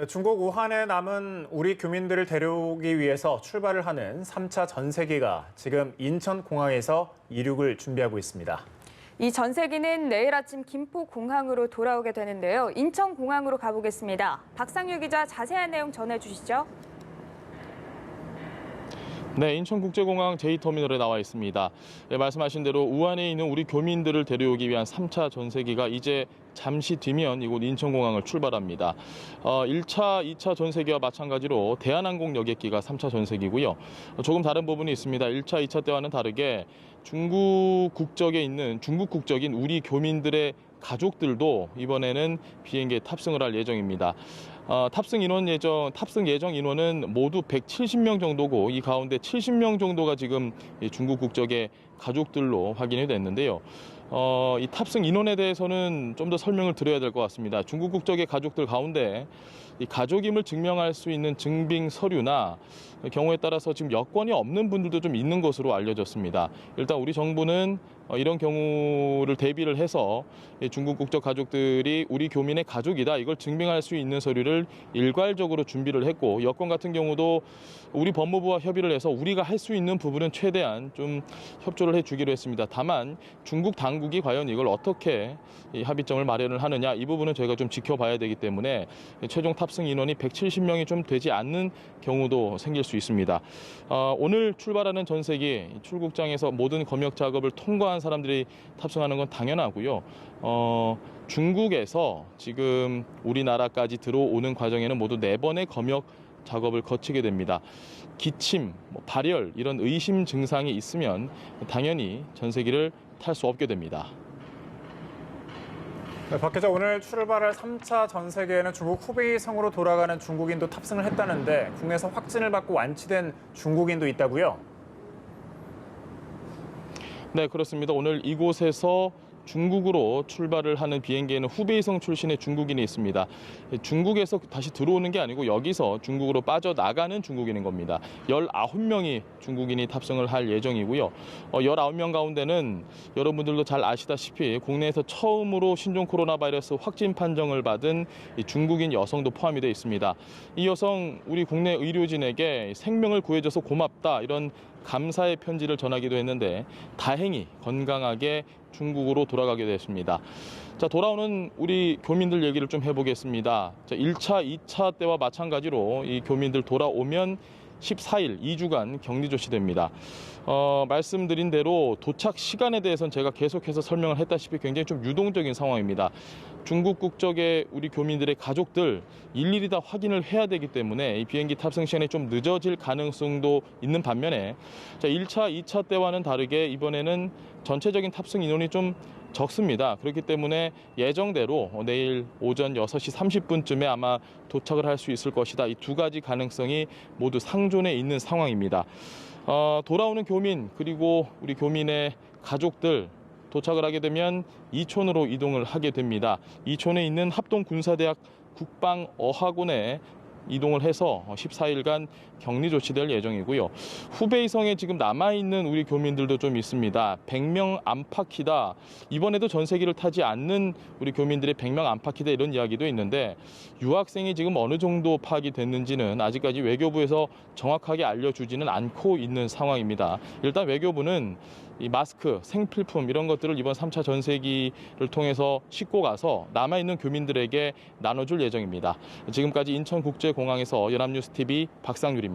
네, 중국 우한에 남은 우리 교민들을 데려오기 위해서 출발을 하는 3차 전세기가 지금 인천공항에서 이륙을 준비하고 있습니다. 이 전세기는 내일 아침 김포공항으로 돌아오게 되는데요. 인천공항으로 가보겠습니다. 박상유 기자 자세한 내용 전해주시죠. 네, 인천국제공항 제2터미널에 나와 있습니다. 네, 말씀하신 대로 우한에 있는 우리 교민들을 데려오기 위한 3차 전세기가 이제 잠시 뒤면 이곳 인천공항을 출발합니다. 1차, 2차 전세기와 마찬가지로 대한항공 여객기가 3차 전세기고요. 조금 다른 부분이 있습니다. 1차, 2차 때와는 다르게 중국 국적인 우리 교민들의 가족들도 이번에는 비행기에 탑승을 할 예정입니다. 탑승 예정 인원은 모두 170명 정도고 이 가운데 70명 정도가 지금 중국 국적의 가족들로 확인이 됐는데요. 이 탑승 인원에 대해서는 좀 더 설명을 드려야 될 것 같습니다. 중국 국적의 가족들 가운데 이 가족임을 증명할 수 있는 증빙 서류나 경우에 따라서 지금 여권이 없는 분들도 좀 있는 것으로 알려졌습니다. 일단 우리 정부는 이런 경우를 대비를 해서 중국 국적 가족들이 우리 교민의 가족이다 이걸 증명할 수 있는 서류를 일괄적으로 준비를 했고, 여권 같은 경우도 우리 법무부와 협의를 해서 우리가 할 수 있는 부분은 최대한 좀 협조를 해주기로 했습니다. 다만 중국 당국이 과연 이걸 어떻게 합의점을 마련을 하느냐 이 부분은 저희가 좀 지켜봐야 되기 때문에 최종 탑승 인원이 170명이 좀 되지 않는 경우도 생길 수 있습니다. 오늘 출발하는 전세기 출국장에서 모든 검역 작업을 통과한 사람들이 탑승하는 건 당연하고요. 중국에서 지금 우리나라까지 들어오는 과정에는 모두 4번의 검역 작업을 거치게 됩니다. 기침, 발열 이런 의심 증상이 있으면 당연히 전세기를 탈 수 없게 됩니다. 네, 박 기자, 오늘 출발할 3차 전세기에는 중국 후베이성으로 돌아가는 중국인도 탑승을 했다는데 국내에서 확진을 받고 완치된 중국인도 있다고요? 네, 그렇습니다. 오늘 이곳에서 중국으로 출발을 하는 비행기에는 후베이성 출신의 중국인이 있습니다. 중국에서 다시 들어오는 게 아니고 여기서 중국으로 빠져나가는 중국인인 겁니다. 19명이 중국인이 탑승을 할 예정이고요. 19명 가운데는 여러분들도 잘 아시다시피 국내에서 처음으로 신종 코로나 바이러스 확진 판정을 받은 중국인 여성도 포함이 되어 있습니다. 이 여성 우리 국내 의료진에게 생명을 구해줘서 고맙다 이런 감사의 편지를 전하기도 했는데 다행히 건강하게 중국으로 돌아가게 됐습니다. 자, 돌아오는 우리 교민들 얘기를 좀 해보겠습니다. 자, 1차, 2차 때와 마찬가지로 이 교민들 돌아오면 14일, 2주간 격리 조치됩니다. 말씀드린 대로 도착 시간에 대해서는 제가 계속해서 설명을 했다시피 굉장히 좀 유동적인 상황입니다. 중국 국적의 우리 교민들의 가족들 일일이 다 확인을 해야 되기 때문에 이 비행기 탑승 시간이 좀 늦어질 가능성도 있는 반면에 자, 1차, 2차 때와는 다르게 이번에는 전체적인 탑승 인원이 좀 적습니다. 그렇기 때문에 예정대로 내일 오전 6시 30분쯤에 아마 도착을 할 수 있을 것이다. 이 두 가지 가능성이 모두 상존해 있는 상황입니다. 돌아오는 교민 그리고 우리 교민의 가족들 도착을 하게 되면 이촌으로 이동을 하게 됩니다. 이촌에 있는 합동군사대학 국방어학원에 이동을 해서 14일간 격리 조치될 예정이고요. 후베이성에 지금 남아있는 우리 교민들도 좀 있습니다. 100명 안팎이다. 이번에도 전세기를 타지 않는 우리 교민들의 100명 안팎이다 이런 이야기도 있는데 유학생이 지금 어느 정도 파악이 됐는지는 아직까지 외교부에서 정확하게 알려주지는 않고 있는 상황입니다. 일단 외교부는 이 마스크, 생필품 이런 것들을 이번 3차 전세기를 통해서 싣고 가서 남아있는 교민들에게 나눠줄 예정입니다. 지금까지 인천국제공항에서 연합뉴스TV 박상률입니다.